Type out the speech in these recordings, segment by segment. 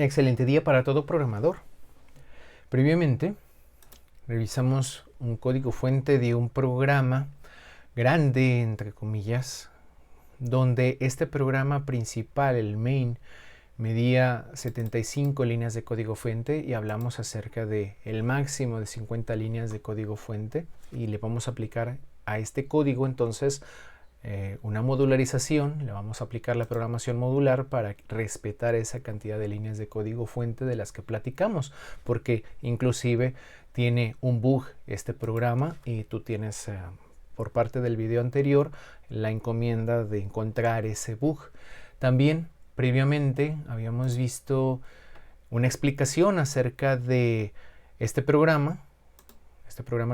Excelente día para todo programador. Previamente revisamos un código fuente de un programa grande, entre comillas, donde este programa principal, el main, medía 75 líneas de código fuente y hablamos acerca de el máximo de 50 líneas de código fuente y le vamos a aplicar a este código entonces una modularización. Le vamos a aplicar la programación modular para respetar esa cantidad de líneas de código fuente de las que platicamos, porque inclusive tiene un bug este programa y tú tienes por parte del video anterior la encomienda de encontrar ese bug. También previamente habíamos visto una explicación acerca de este programa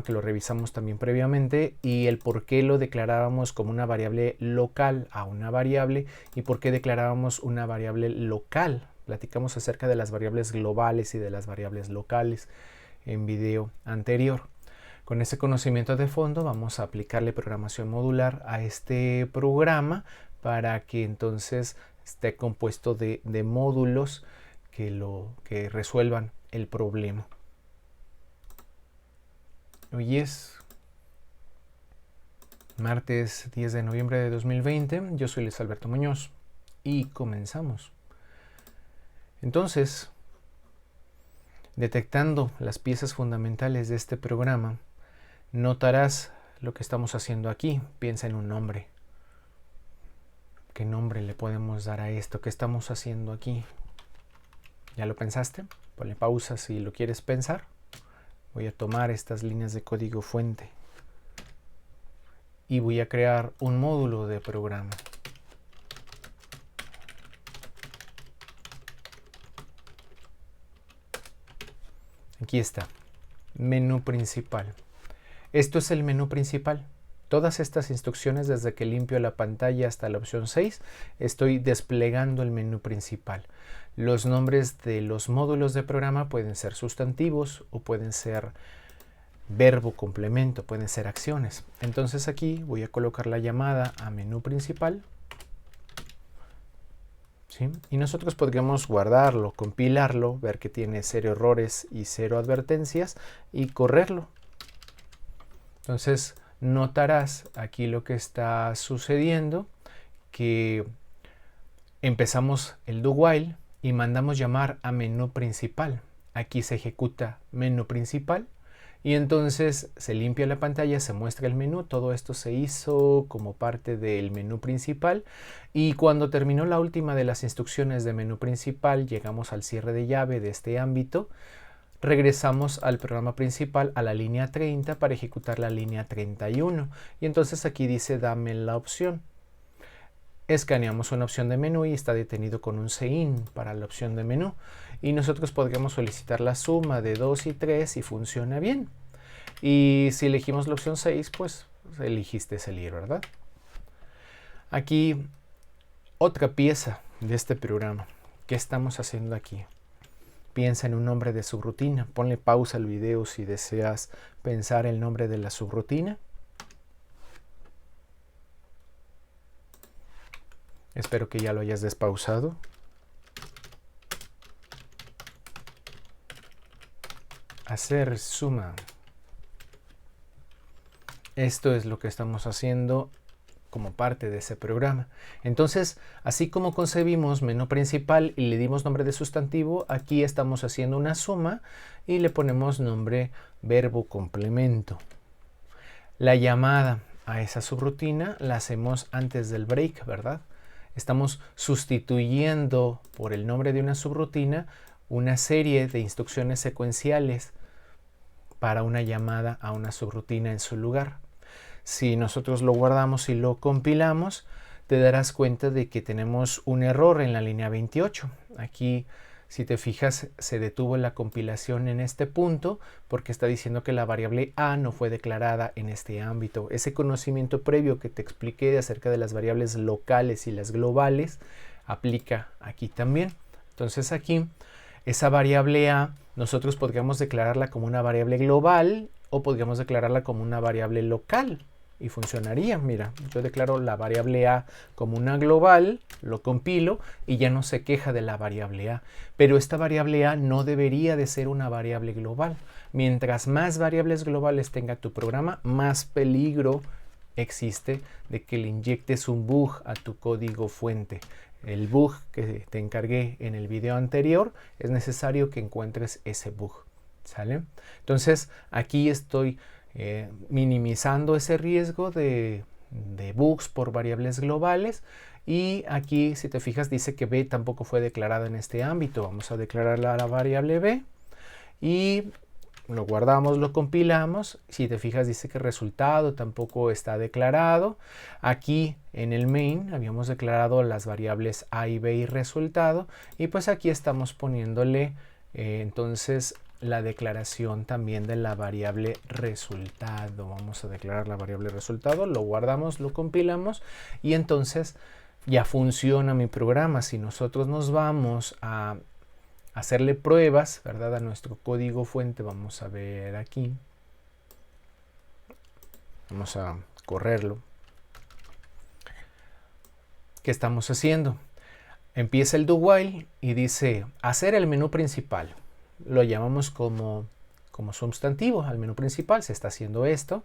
que lo revisamos también previamente, y el por qué lo declarábamos como una variable local a una variable y por qué declarábamos una variable local. Platicamos acerca de las variables globales y de las variables locales en video anterior. Con ese conocimiento de fondo vamos a aplicarle programación modular a este programa para que entonces esté compuesto de módulos que resuelvan el problema. Hoy es martes 10 de noviembre de 2020. Yo soy Luis Alberto Muñoz y comenzamos. Entonces, detectando las piezas fundamentales de este programa, notarás lo que estamos haciendo aquí. Piensa en un nombre. ¿Qué nombre le podemos dar a esto? ¿Qué estamos haciendo aquí? ¿Ya lo pensaste? Ponle pausa si lo quieres pensar. Voy a tomar estas líneas de código fuente y voy a crear un módulo de programa. Aquí está, menú principal. Esto es el menú principal. Todas estas instrucciones, desde que limpio la pantalla hasta la opción 6, estoy desplegando el menú principal. Los nombres de los módulos de programa pueden ser sustantivos o pueden ser verbo complemento, pueden ser acciones. Entonces aquí voy a colocar la llamada a menú principal. ¿Sí? Y nosotros podríamos guardarlo, compilarlo, ver que tiene 0 errores y 0 advertencias y correrlo. Entonces notarás aquí lo que está sucediendo, que empezamos el do while y mandamos llamar a menú principal. Aquí se ejecuta menú principal y entonces se limpia la pantalla, se muestra el menú. Todo esto se hizo como parte del menú principal, y cuando terminó la última de las instrucciones de menú principal, llegamos al cierre de llave de este ámbito. Regresamos al programa principal, a la línea 30, para ejecutar la línea 31. Y entonces aquí dice dame la opción. Escaneamos una opción de menú y está detenido con un CIN para la opción de menú. Y nosotros podríamos solicitar la suma de 2 y 3 y funciona bien. Y si elegimos la opción 6, pues elegiste salir, ¿verdad? Aquí otra pieza de este programa. ¿Qué estamos haciendo aquí? Piensa en un nombre de subrutina. Ponle pausa al video si deseas pensar el nombre de la subrutina. Espero que ya lo hayas despausado. Hacer suma. Esto es lo que estamos haciendo como parte de ese programa. Entonces, así como concebimos menú principal y le dimos nombre de sustantivo, aquí estamos haciendo una suma y le ponemos nombre verbo complemento. La llamada a esa subrutina la hacemos antes del break, ¿verdad? Estamos sustituyendo por el nombre de una subrutina una serie de instrucciones secuenciales para una llamada a una subrutina en su lugar. Si nosotros lo guardamos y lo compilamos, te darás cuenta de que tenemos un error en la línea 28. Aquí, si te fijas, se detuvo la compilación en este punto porque está diciendo que la variable a no fue declarada en este ámbito. Ese conocimiento previo que te expliqué acerca de las variables locales y las globales aplica aquí también. Entonces aquí, esa variable a, nosotros podríamos declararla como una variable global o podríamos declararla como una variable local. y funcionaría. Mira, yo declaro la variable a como una global, lo compilo y ya no se queja de la variable a. Pero esta variable a no debería de ser una variable global. Mientras más variables globales tenga tu programa, más peligro existe de que le inyectes un bug a tu código fuente. El bug que te encargué en el video anterior, es necesario que encuentres ese bug. ¿Sale? Entonces aquí estoy minimizando ese riesgo de bugs por variables globales. Y aquí, si te fijas, dice que b tampoco fue declarada en este ámbito. Vamos a declarar la variable b y lo guardamos, lo compilamos. Si te fijas, dice que el resultado tampoco está declarado. Aquí en el main habíamos declarado las variables a y b y resultado. Y pues aquí estamos poniéndole entonces la declaración también de la variable resultado. Vamos a declarar la variable resultado, lo guardamos, lo compilamos y entonces ya funciona mi programa. Si nosotros nos vamos a hacerle pruebas, ¿verdad?, a nuestro código fuente, vamos a ver aquí, vamos a correrlo. ¿Qué estamos haciendo? Empieza el do while y dice hacer el menú principal. Lo llamamos como sustantivo al menú principal, se está haciendo esto,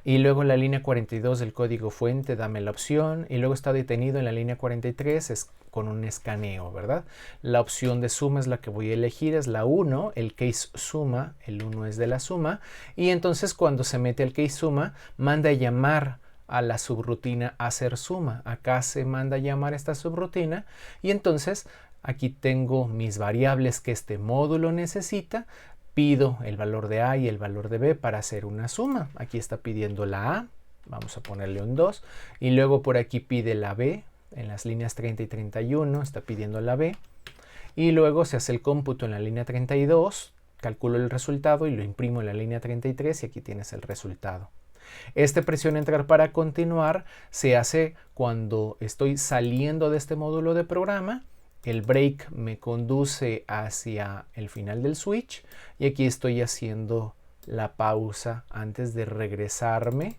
y luego en la línea 42 del código fuente dame la opción, y luego está detenido en la línea 43 es con un escaneo, ¿verdad? La opción de suma es la que voy a elegir, es la 1, el case suma, el 1 es de la suma, y entonces cuando se mete el case suma, manda a llamar a la subrutina hacer suma. Acá se manda a llamar esta subrutina, y entonces aquí tengo mis variables que este módulo necesita. Pido el valor de a y el valor de b para hacer una suma. Aquí está pidiendo la a, vamos a ponerle un 2. Y luego por aquí pide la b, en las líneas 30 y 31 está pidiendo la b. Y luego se hace el cómputo en la línea 32, calculo el resultado y lo imprimo en la línea 33 y aquí tienes el resultado. Presión entrar para continuar se hace cuando estoy saliendo de este módulo de programa. El break me conduce hacia el final del switch y aquí estoy haciendo la pausa antes de regresarme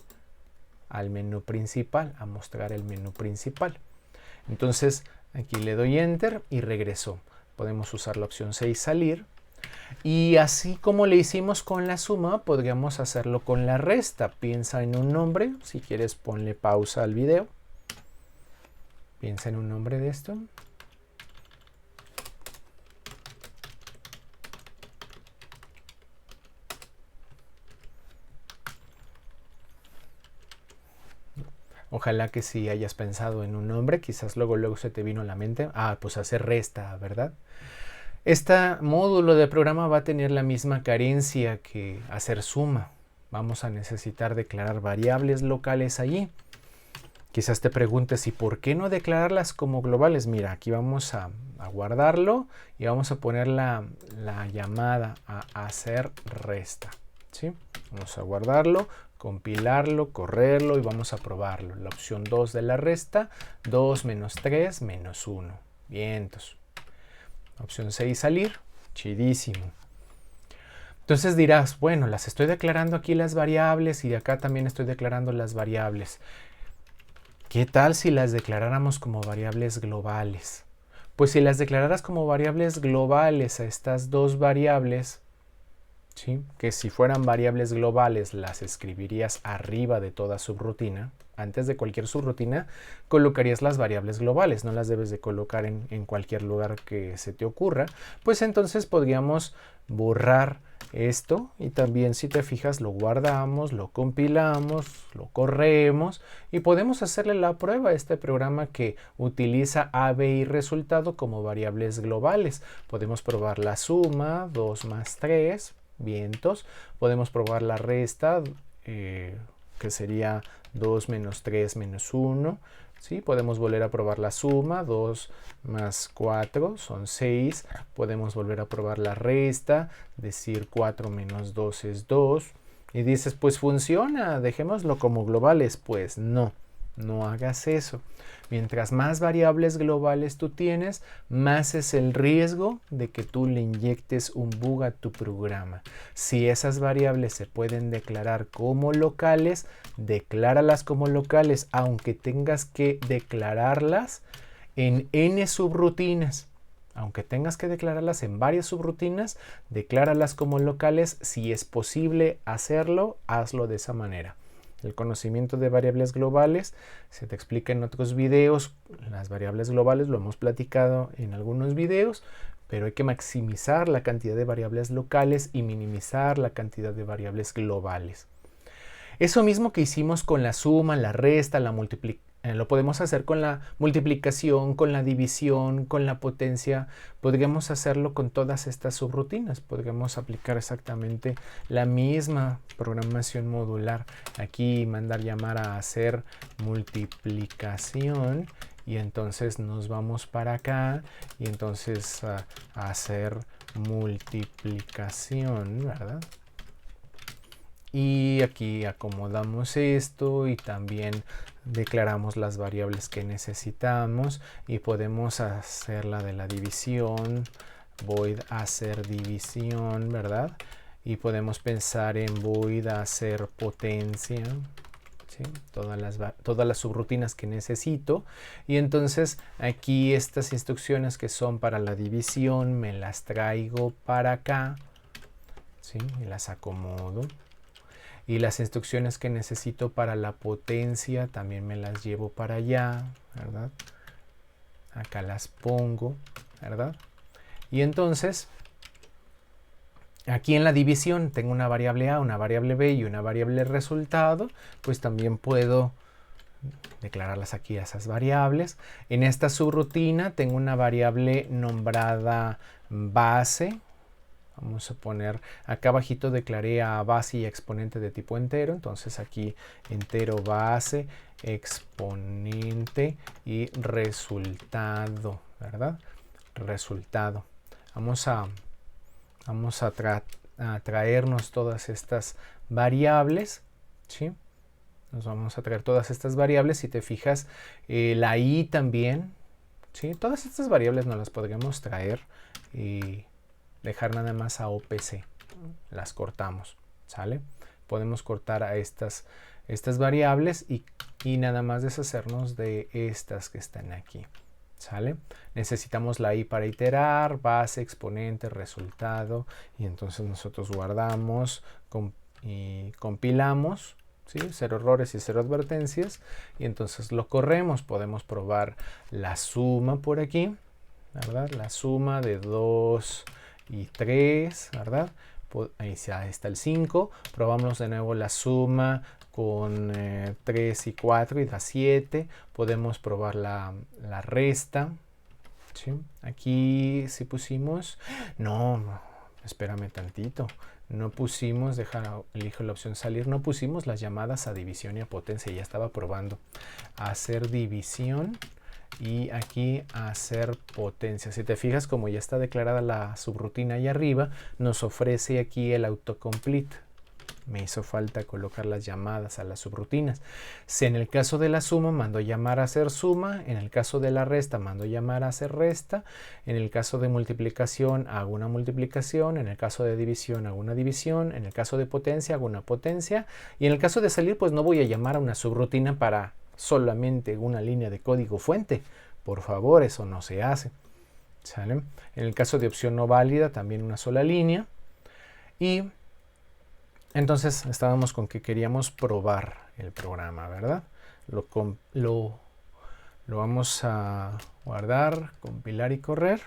al menú principal, a mostrar el menú principal. Entonces aquí le doy enter y regreso. Podemos usar la opción 6 salir. Y así como le hicimos con la suma, podríamos hacerlo con la resta. Piensa en un nombre, si quieres ponle pausa al video. Piensa en un nombre de esto. Ojalá que si hayas pensado en un nombre, quizás luego se te vino a la mente, pues hacer resta, ¿verdad? Este módulo de programa va a tener la misma carencia que hacer suma. Vamos a necesitar declarar variables locales allí. Quizás te preguntes, ¿y por qué no declararlas como globales? Mira, aquí vamos a guardarlo y vamos a poner la llamada a hacer resta, ¿sí? Vamos a guardarlo, compilarlo, correrlo y vamos a probarlo. La opción 2 de la resta, 2 menos 3 menos 1. Vientos. Opción 6 salir. Chidísimo. Entonces dirás, bueno, las estoy declarando aquí las variables y de acá también estoy declarando las variables. ¿Qué tal si las declaráramos como variables globales? Pues si las declararas como variables globales a estas dos variables, ¿sí?, que si fueran variables globales las escribirías arriba de toda subrutina. Antes de cualquier subrutina colocarías las variables globales, no las debes de colocar en cualquier lugar que se te ocurra. Pues entonces podríamos borrar esto y también, si te fijas, lo guardamos, lo compilamos, lo corremos y podemos hacerle la prueba a este programa que utiliza a, b y resultado como variables globales. Podemos probar la suma, 2 más 3, vientos. Podemos probar la resta, que sería 2 menos 3 menos 1. ¿Sí? Podemos volver a probar la suma, 2 más 4 son 6. Podemos volver a probar la resta, decir 4 menos 2 es 2. Y dices, pues funciona, dejémoslo como globales. Pues no, No hagas eso. Mientras más variables globales tú tienes, más es el riesgo de que tú le inyectes un bug a tu programa. Si esas variables se pueden declarar como locales, decláralas como locales, aunque tengas que declararlas en n subrutinas. Aunque tengas que declararlas en varias subrutinas, decláralas como locales. Si es posible hacerlo, hazlo de esa manera. El conocimiento de variables globales se te explica en otros videos. Las variables globales lo hemos platicado en algunos videos, pero hay que maximizar la cantidad de variables locales y minimizar la cantidad de variables globales. Eso mismo que hicimos con la suma, la resta, la multiplicación, lo podemos hacer con la multiplicación, con la división, con la potencia. Podríamos hacerlo con todas estas subrutinas. Podríamos aplicar exactamente la misma programación modular. Aquí mandar llamar a hacer multiplicación y entonces nos vamos para acá y entonces a hacer multiplicación, ¿verdad? Y aquí acomodamos esto y también declaramos las variables que necesitamos y podemos hacer la de la división, void hacer división, ¿verdad? Y podemos pensar en void hacer potencia, ¿sí? Todas las subrutinas que necesito. Y entonces aquí estas instrucciones que son para la división me las traigo para acá, ¿sí? Y las acomodo. Y las instrucciones que necesito para la potencia también me las llevo para allá, ¿verdad? Acá las pongo, ¿verdad? Y entonces, aquí en la división tengo una variable A, una variable B y una variable resultado, pues también puedo declararlas aquí a esas variables. En esta subrutina tengo una variable nombrada base. Vamos a poner, acá abajito declaré a base y exponente de tipo entero, entonces aquí entero base, exponente y resultado, ¿verdad? Resultado. Vamos a traernos todas estas variables, ¿sí? Nos vamos a traer todas estas variables. Si te fijas, la i también, ¿sí? Todas estas variables nos las podríamos traer y dejar nada más a OPC. Las cortamos, ¿sale? Podemos cortar a estas variables y nada más deshacernos de estas que están aquí, ¿sale? Necesitamos la i para iterar, base, exponente, resultado, y entonces nosotros guardamos y compilamos, ¿sí? 0 errores y 0 advertencias, y entonces lo corremos. Podemos probar la suma por aquí, ¿verdad? La suma de 2 y 3, ¿verdad? Ahí está el 5. Probamos de nuevo la suma con 3 y 4 y da 7. Podemos probar la resta, ¿sí? Aquí sí pusimos, no, espérame tantito, no pusimos, elijo la opción salir, no pusimos las llamadas a división y a potencia. Ya estaba probando hacer división y aquí hacer potencia. Si te fijas, como ya está declarada la subrutina ahí arriba, nos ofrece aquí el autocomplete. Me hizo falta colocar las llamadas a las subrutinas. Si en el caso de la suma mando llamar a hacer suma, en el caso de la resta mando llamar a hacer resta, en el caso de multiplicación hago una multiplicación, en el caso de división hago una división, en el caso de potencia hago una potencia, y en el caso de salir pues no voy a llamar a una subrutina para solamente una línea de código fuente. Por favor, eso no se hace, ¿sale? En el caso de opción no válida, también una sola línea. Y entonces estábamos con que queríamos probar el programa, ¿verdad? Lo vamos a guardar, compilar y correr.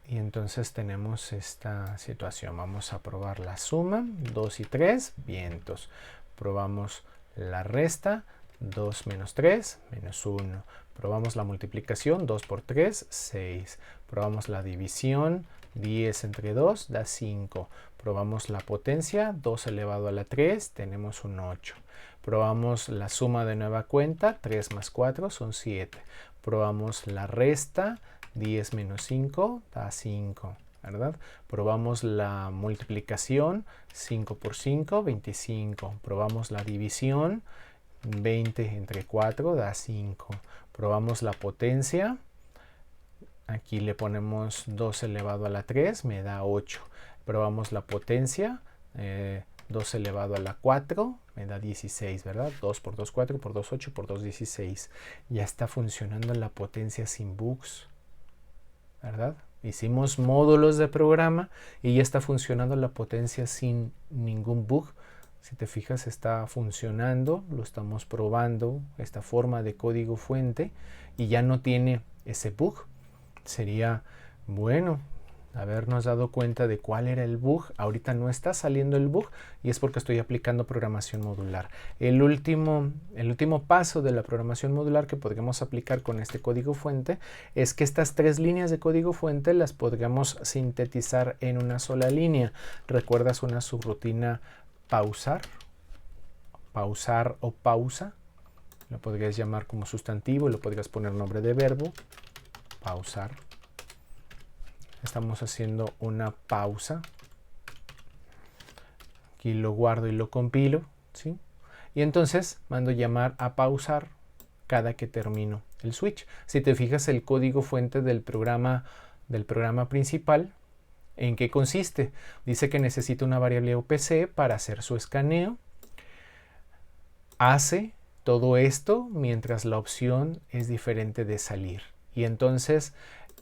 Y entonces tenemos esta situación. Vamos a probar la suma, 2 y 3, vientos. Probamos la resta, 2 menos 3, menos 1. Probamos la multiplicación, 2 por 3, 6. Probamos la división, 10 entre 2 da 5. Probamos la potencia, 2 elevado a la 3, tenemos un 8. Probamos la suma de nueva cuenta, 3 más 4 son 7. Probamos la resta, 10 menos 5 da 5. ¿verdad? Probamos la multiplicación, 5 por 5, 25. Probamos la división, 20 entre 4 da 5. Probamos la potencia, aquí le ponemos 2 elevado a la 3, me da 8. Probamos la potencia, 2 elevado a la 4, me da 16, ¿verdad? 2 por 2, 4, por 2, 8, por 2, 16. Ya está funcionando la potencia sin bugs, ¿verdad? Hicimos módulos de programa y ya está funcionando la potencia sin ningún bug. Si te fijas, está funcionando, lo estamos probando, esta forma de código fuente, y ya no tiene ese bug. Sería bueno habernos dado cuenta de cuál era el bug. Ahorita no está saliendo el bug y es porque estoy aplicando programación modular. El último paso de la programación modular que podríamos aplicar con este código fuente es que estas 3 líneas de código fuente las podríamos sintetizar en una sola línea. ¿Recuerdas una subrutina pausar o pausa? Lo podrías llamar como sustantivo, lo podrías poner nombre de verbo, pausar. Estamos haciendo una pausa. Aquí lo guardo y lo compilo, ¿sí? Y entonces mando llamar a pausar cada que termino el switch. Si te fijas, el código fuente del programa principal, ¿en qué consiste? Dice que necesita una variable OPC para hacer su escaneo. Hace todo esto mientras la opción es diferente de salir. Y entonces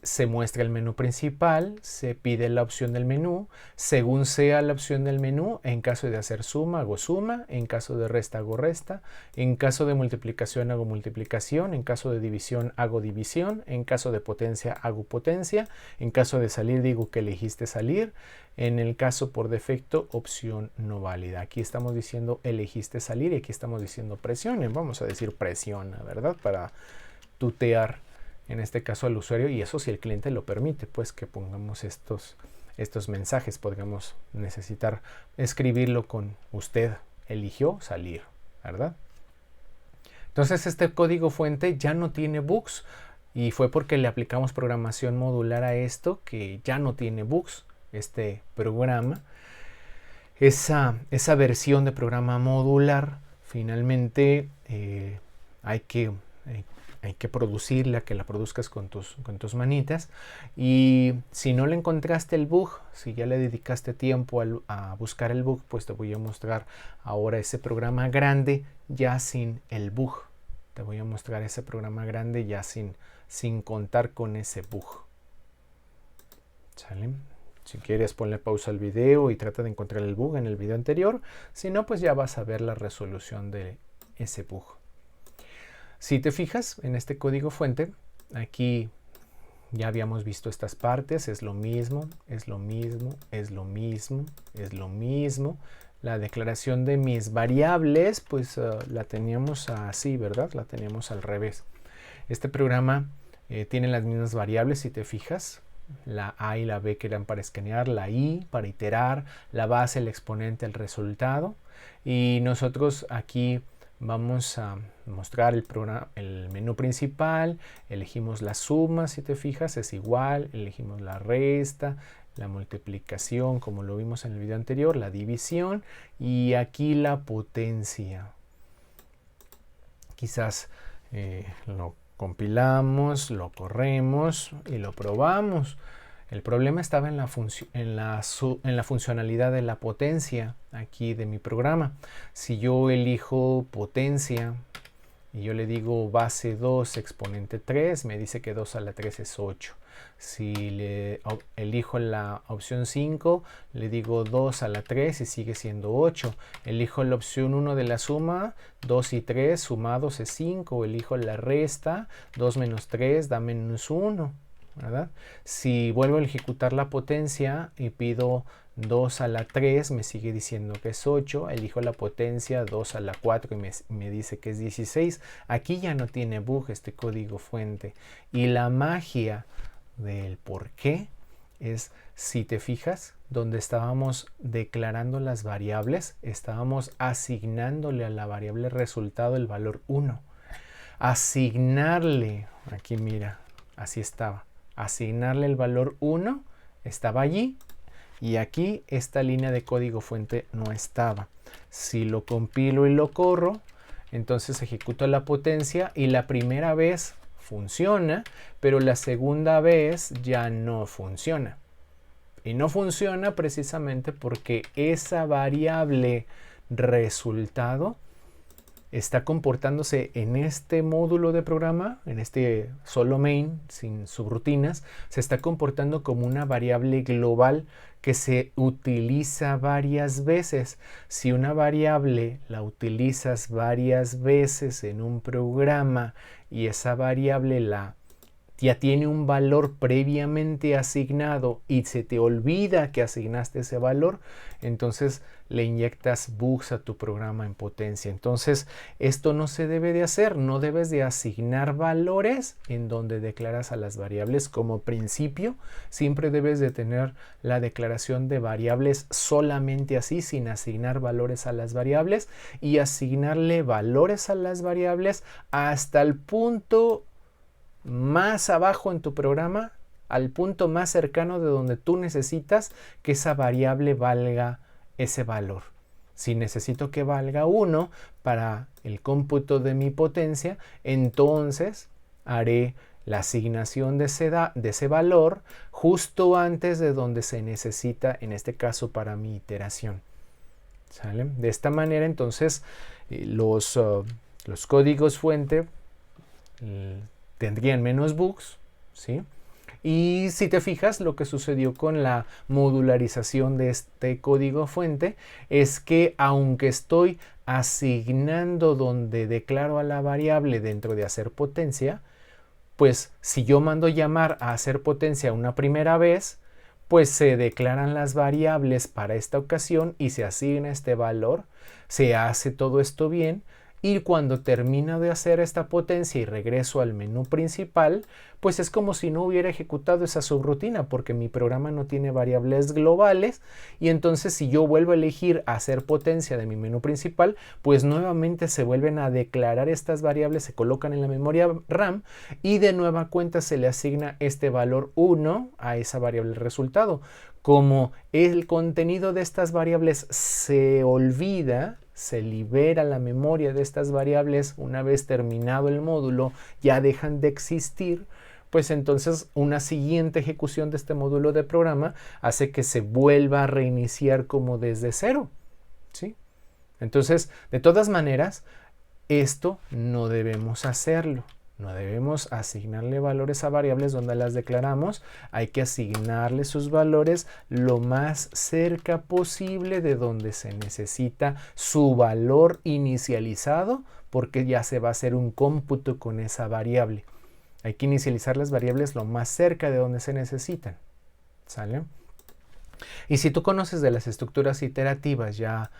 se muestra el menú principal, se pide la opción del menú, según sea la opción del menú, en caso de hacer suma hago suma, en caso de resta hago resta, en caso de multiplicación hago multiplicación, en caso de división hago división, en caso de potencia hago potencia, en caso de salir digo que elegiste salir, en el caso por defecto opción no válida. Aquí estamos diciendo elegiste salir y aquí estamos diciendo presione, vamos a decir presiona, ¿verdad? Para tutear en este caso al usuario, y eso si el cliente lo permite, pues que pongamos estos mensajes. Podríamos necesitar escribirlo con usted eligió salir, ¿verdad? Entonces este código fuente ya no tiene bugs y fue porque le aplicamos programación modular a esto que ya no tiene bugs. Este programa, esa versión de programa modular, finalmente hay que producirla, que la produzcas con tus manitas, y si no le encontraste el bug, si ya le dedicaste tiempo a buscar el bug, pues te voy a mostrar ahora ese programa grande ya sin el bug. Te voy a mostrar ese programa grande ya sin contar con ese bug. ¿Sale? Si quieres, ponle pausa al video y trata de encontrar el bug en el video anterior. Si no, pues ya vas a ver la resolución de ese bug. Si te fijas en este código fuente, aquí ya habíamos visto estas partes, es lo mismo, es lo mismo, es lo mismo, es lo mismo. La declaración de mis variables, pues la teníamos así, ¿verdad? La teníamos al revés. Este programa tiene las mismas variables, si te fijas. La A y la B que eran para escanear, la I para iterar, la base, el exponente, el resultado. Y nosotros aquí vamos a mostrar el menú principal, elegimos la suma, si te fijas es igual, elegimos la resta, la multiplicación como lo vimos en el video anterior, la división y aquí la potencia. Quizás lo compilamos, lo corremos y lo probamos. El problema estaba en la funcionalidad de la potencia aquí de mi programa. Si yo elijo potencia y yo le digo base 2 exponente 3, me dice que 2 a la 3 es 8. Si le elijo la opción 5, le digo 2 a la 3 y sigue siendo 8. Elijo la opción 1 de la suma, 2 y 3 sumados es 5. Elijo la resta, 2 menos 3 da menos 1. ¿Verdad? Si vuelvo a ejecutar la potencia y pido 2 a la 3, me sigue diciendo que es 8. Elijo la potencia 2 a la 4 y me dice que es 16. Aquí ya no tiene bug este código fuente. Y la magia del por qué es, si te fijas, donde estábamos declarando las variables, estábamos asignándole a la variable resultado el valor 1. Asignarle, aquí mira, así estaba. Asignarle el valor 1 estaba allí y aquí esta línea de código fuente no estaba. Si lo compilo y lo corro, entonces ejecuto la potencia y la primera vez funciona, pero la segunda vez ya no funciona. Y no funciona precisamente porque esa variable resultado está comportándose en este módulo de programa, en este solo main, sin subrutinas, se está comportando como una variable global que se utiliza varias veces. Si una variable la utilizas varias veces en un programa y esa variable ya tiene un valor previamente asignado y se te olvida que asignaste ese valor, entonces le inyectas bugs a tu programa en potencia. Entonces, esto no se debe de hacer. No debes de asignar valores en donde declaras a las variables como principio. Siempre debes de tener la declaración de variables solamente así, sin asignar valores a las variables, y asignarle valores a las variables hasta el punto más abajo en tu programa, al punto más cercano de donde tú necesitas que esa variable valga ese valor. Si necesito que valga 1 para el cómputo de mi potencia, entonces haré la asignación de ese valor justo antes de donde se necesita, en este caso para mi iteración. ¿Sale? De esta manera, entonces, los códigos fuente tendrían menos bugs, ¿sí? Y si te fijas, lo que sucedió con la modularización de este código fuente es que aunque estoy asignando donde declaro a la variable dentro de hacer potencia, pues si yo mando llamar a hacer potencia una primera vez, pues se declaran las variables para esta ocasión y se asigna este valor, se hace todo esto bien. Y cuando termino de hacer esta potencia y regreso al menú principal, pues es como si no hubiera ejecutado esa subrutina porque mi programa no tiene variables globales, y entonces si yo vuelvo a elegir hacer potencia de mi menú principal, pues nuevamente se vuelven a declarar estas variables, se colocan en la memoria RAM y de nueva cuenta se le asigna este valor 1 a esa variable resultado. Como el contenido de estas variables se olvida, se libera la memoria de estas variables una vez terminado el módulo, ya dejan de existir, pues entonces una siguiente ejecución de este módulo de programa hace que se vuelva a reiniciar como desde cero, ¿sí? Entonces, de todas maneras, esto no debemos hacerlo. No debemos asignarle valores a variables donde las declaramos. Hay que asignarle sus valores lo más cerca posible de donde se necesita su valor inicializado, porque ya se va a hacer un cómputo con esa variable. Hay que inicializar las variables lo más cerca de donde se necesitan. ¿Sale? Y si tú conoces de las estructuras iterativas, ya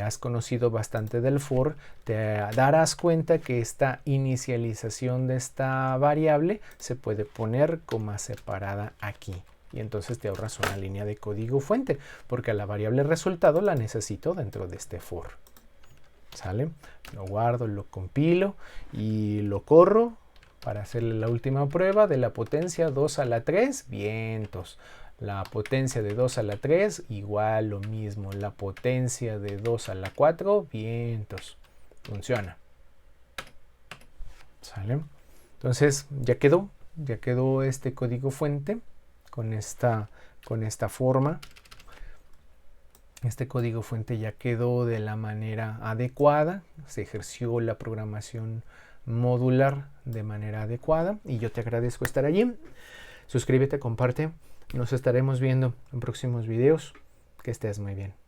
has conocido bastante del for, te darás cuenta que esta inicialización de esta variable se puede poner coma separada aquí. Y entonces te ahorras una línea de código fuente, porque la variable resultado la necesito dentro de este for. ¿Sale? Lo guardo, lo compilo y lo corro para hacerle la última prueba de la potencia 2 a la 3. Vientos. La potencia de 2 a la 3, igual lo mismo. La potencia de 2 a la 4, vientos. Funciona. ¿Sale? Entonces ya quedó este código fuente con esta forma. Este código fuente ya quedó de la manera adecuada. Se ejerció la programación modular de manera adecuada y yo te agradezco estar allí. Suscríbete, comparte. Nos estaremos viendo en próximos videos. Que estés muy bien.